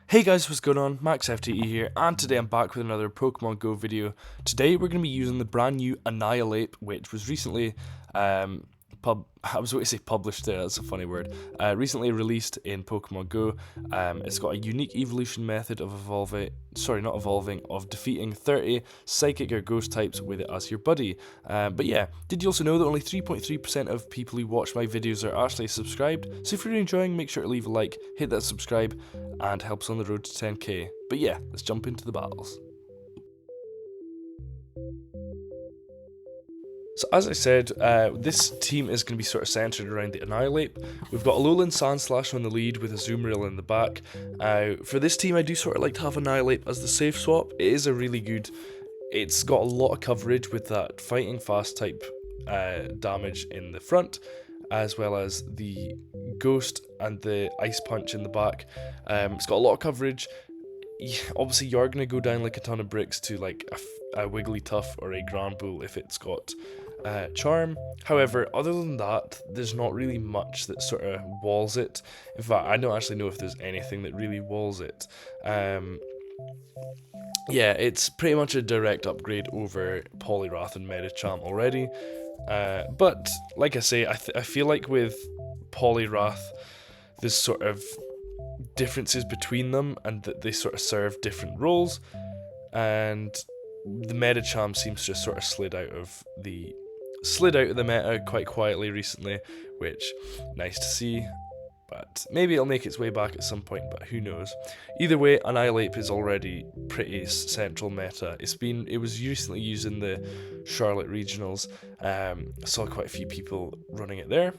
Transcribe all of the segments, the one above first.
Hey guys, what's going on? MaxFTE here, and today I'm back with another Pokemon Go video. Today we're going to be using the brand new Annihilape, which was recently, I was going to say published there, that's a funny word, recently released in Pokemon Go. It's got a unique evolution method of of defeating 30 Psychic or Ghost types with it as your buddy. But yeah, did you also know that only 3.3% of people who watch my videos are actually subscribed? So if you're enjoying, make sure to leave a like, hit that subscribe, and help us on the road to 10k. But yeah, let's jump into the battles. So as I said, this team is going to be sort of centered around the Annihilape. We've got Alolan Sandslash on the lead with a Azumarill in the back. For this team, I do sort of like to have Annihilape as the safe swap. It is a really good... It's got a lot of coverage with that fighting fast type damage in the front, as well as the Ghost and the Ice Punch in the back. It's got a lot of coverage. Obviously, you're going to go down like a ton of bricks to like a Wigglytuff or a Granbull if it's got Charm. However, other than that, there's not really much that sort of walls it. In fact, I don't actually know if there's anything that really walls it. Yeah, it's pretty much a direct upgrade over Poliwrath and Medicham already. But like I say, I feel like with Poliwrath, there's sort of differences between them and that they sort of serve different roles, and the Medicham seems to just sort of slid out of the meta quite quietly recently, which nice to see, but maybe it'll make its way back at some point, but who knows. Either way, Annihilape is already pretty central meta. It was recently used in the Charlotte regionals. I saw quite a few people running it there.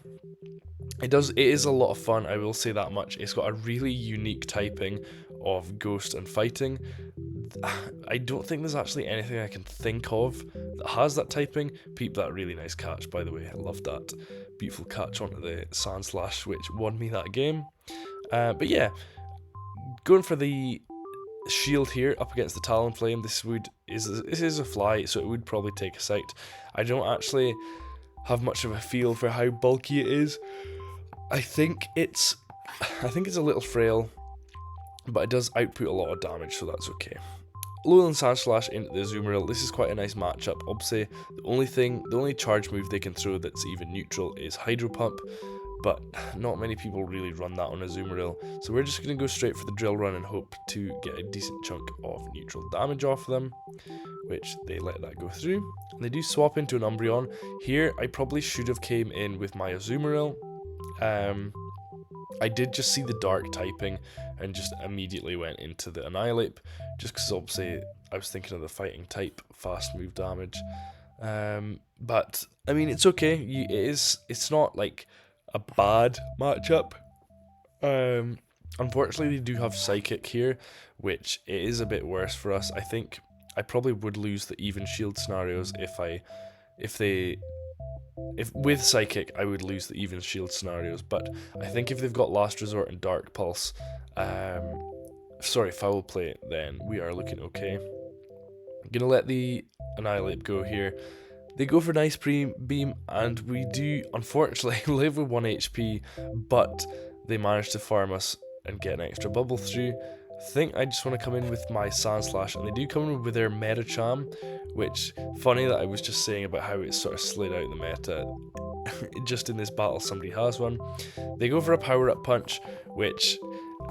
It is a lot of fun, I will say that much. It's got a really unique typing of Ghost and Fighting. I don't think there's actually anything I can think of that has that typing. Peep, that really nice catch, by the way. I love that beautiful catch onto the Sandslash, which won me that game. But yeah, going for the shield here up against the Talonflame. This is a fly, so it would probably take us out. I don't actually have much of a feel for how bulky it is. I think it's a little frail, but it does output a lot of damage, so that's okay. Alolan Sandslash into the Azumarill. This is quite a nice matchup. Obviously, the only charge move they can throw that's even neutral is Hydro Pump, but not many people really run that on Azumarill, so we're just going to go straight for the Drill Run and hope to get a decent chunk of neutral damage off them, which they let that go through. And they do swap into an Umbreon. Here, I probably should have came in with my Azumarill. I did just see the dark typing and just immediately went into the Annihilape, just because obviously I was thinking of the fighting type fast move damage. But I mean, it's okay. It's not like a bad matchup. Unfortunately, they do have Psychic here, which it is a bit worse for us. I think I probably would lose the even shield scenarios if with Psychic, I would lose the even shield scenarios, but I think if they've got Last Resort and Dark Pulse, Foul Play, then we are looking okay. I'm gonna let the Annihilape go here. They go for Nice Beam, and we do, unfortunately, live with 1 HP, but they manage to farm us and get an extra bubble through. I think I just want to come in with my Sandslash, and they do come in with their Medicham, which, funny that I was just saying about how it sort of slid out the meta. Just in this battle, somebody has one. They go for a Power-Up Punch, which,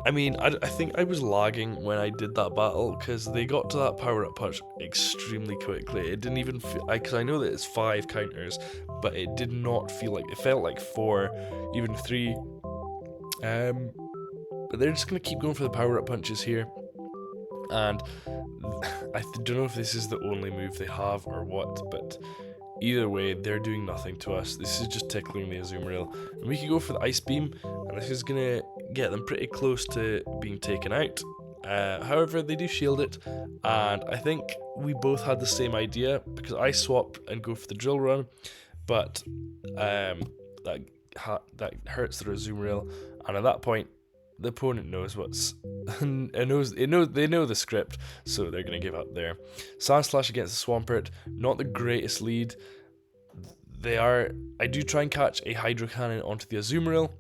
I mean, I think I was lagging when I did that battle, because they got to that Power-Up Punch extremely quickly. It didn't even feel, because I know that it's 5 counters, but it did not feel like, it felt like 4, even 3. But they're just going to keep going for the Power-Up Punches here. And I don't know if this is the only move they have or what, but either way, they're doing nothing to us. This is just tickling the Azumarill. And we can go for the Ice Beam, and this is going to get them pretty close to being taken out. However, they do shield it, and I think we both had the same idea, because I swap and go for the Drill Run, but that hurts the Azumarill, and at that point, the opponent knows they know the script, so they're gonna give up there. Sandslash against the Swampert, not the greatest lead. I do try and catch a Hydro Cannon onto the Azumarill.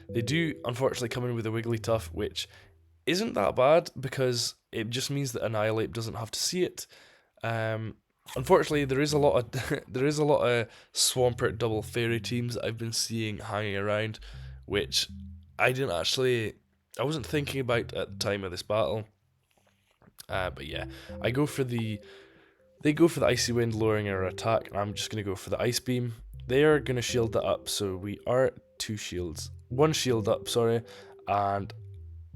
They do unfortunately come in with a Wigglytuff, which isn't that bad because it just means that Annihilape doesn't have to see it. Um, Unfortunately, there is a lot of there is a lot of Swampert double fairy teams that I've been seeing hanging around, which I wasn't thinking about at the time of this battle. But yeah, I go for the they go for the Icy Wind, lowering our attack, and I'm just gonna go for the Ice Beam. They are gonna shield that up, so we are one shield up, sorry, and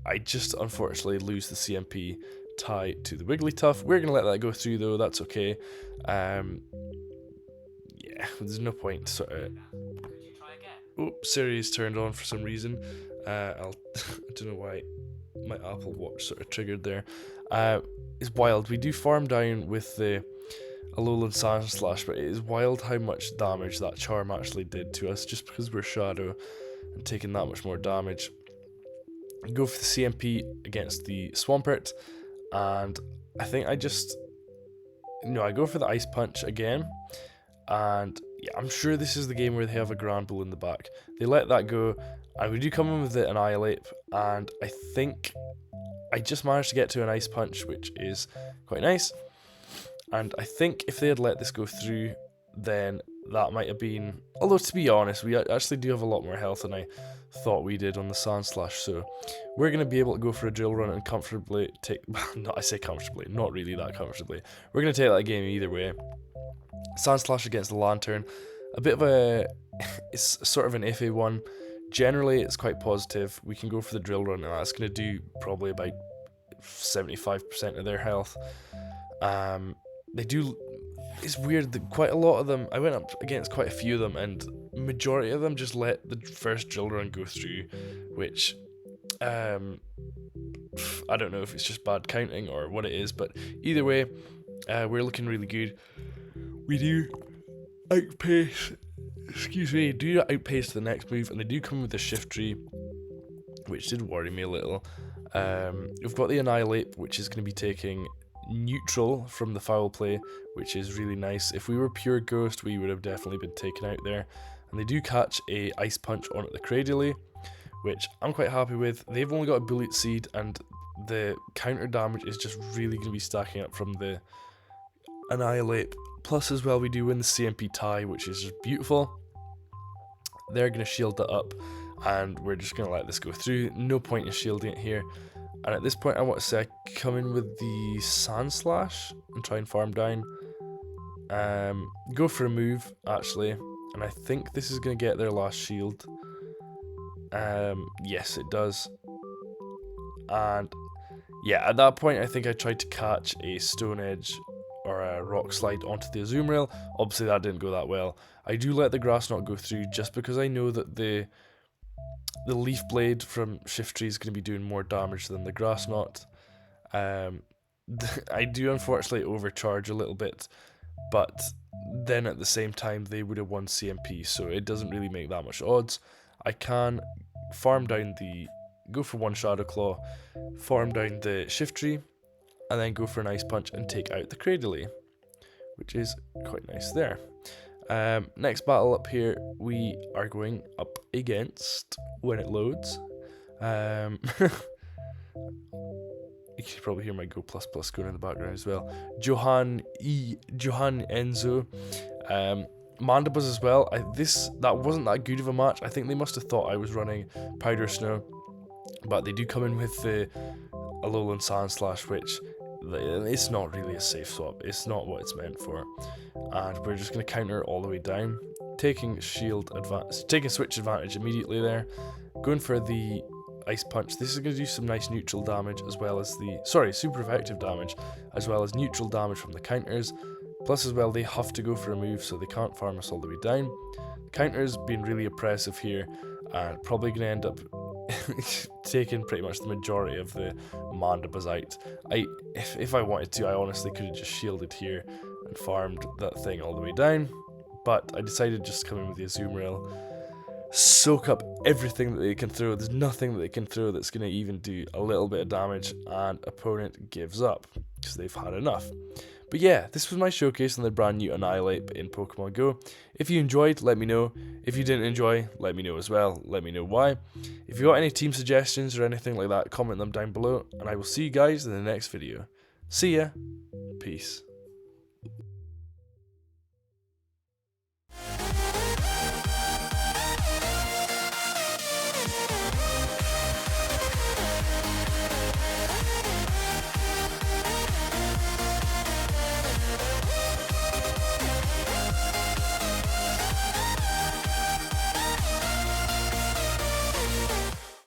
I just unfortunately lose the CMP tie to the Wigglytuff. We're gonna let that go through though, that's okay. Yeah, there's no point sort of. Oh, Siri's turned on for some reason. I don't know why my Apple Watch sort of triggered there. It's wild. We do farm down with the Alolan Sand Slash, but it is wild how much damage that charm actually did to us just because we're Shadow and taking that much more damage. Go for the CMP against the Swampert, and I think I go for the Ice Punch again, and yeah, I'm sure this is the game where they have a Granbull in the back. They let that go, and we do come in with the Annihilape, and I think I just managed to get to an Ice Punch, which is quite nice. And I think if they had let this go through, then that might have been... Although, to be honest, we actually do have a lot more health than I thought we did on the Sand Slash, so we're going to be able to go for a drill run and comfortably take... No, I say comfortably, not really that comfortably. We're going to take that game either way. Sand Slash against the Lantern. A bit of a... It's sort of an iffy one. Generally, it's quite positive. We can go for the drill run, and that's going to do probably about 75% of their health. They do... It's weird that quite a lot of them... I went up against quite a few of them, and majority of them just let the first drill run go through, which... I don't know if it's just bad counting or what it is, but either way, we're looking really good. We do outpace... do outpace the next move, and they do come with the Shift Tree, which did worry me a little. We've got the Annihilape, which is going to be taking neutral from the foul play, which is really nice. If we were pure Ghost, we would have definitely been taken out there. And they do catch a Ice Punch on the Cradily, which I'm quite happy with. They've only got a Bullet Seed, and the counter damage is just really going to be stacking up from the Annihilape. Plus as well, we do win the CMP tie, which is just beautiful. They're going to shield that up, and we're just going to let this go through. No point in shielding it here. And at this point, I want to say I come in with the Sand Slash and try and farm down. Go for a move, actually. And I think this is going to get their last shield. Yes, it does. And yeah, at that point, I think I tried to catch a Stone Edge or a Rock Slide onto the Azumarill. Obviously, that didn't go that well. I do let the Grass Knot go through just because I know that the Leaf Blade from Shift Tree is going to be doing more damage than the Grass Knot. I do unfortunately overcharge a little bit, but then at the same time they would have won CMP, so it doesn't really make that much odds. I can farm down go for one Shadow Claw, farm down the Shift Tree, and then go for an Ice Punch and take out the Cradily, which is quite nice there. Next battle up here, we are going up against, when it loads, you can probably hear my Go Plus Plus going in the background as well, Johan Enzo, Mandibuzz as well. That wasn't that good of a match. I think they must have thought I was running Powder Snow, but they do come in with the Alolan Sand Slash, which it's not really a safe swap. It's not what it's meant for. And we're just going to counter all the way down, taking switch advantage immediately there, going for the Ice Punch. This is going to do some nice neutral damage as well as super effective damage, as well as neutral damage from the counters. Plus as well, they have to go for a move, so they can't farm us all the way down. The counters being really oppressive here, and probably going to end up taking pretty much the majority of the Mandibuzz out. If I wanted to, I honestly could have just shielded here and farmed that thing all the way down, but I decided just to come in with the Azumarill, soak up everything that they can throw. There's nothing that they can throw that's going to even do a little bit of damage, and opponent gives up because they've had enough. But yeah, this was my showcase on the brand new Annihilape in Pokemon Go. If you enjoyed, let me know. If you didn't enjoy, let me know as well. Let me know why. If you got any team suggestions or anything like that, comment them down below, and I will see you guys in the next video. See ya. Peace.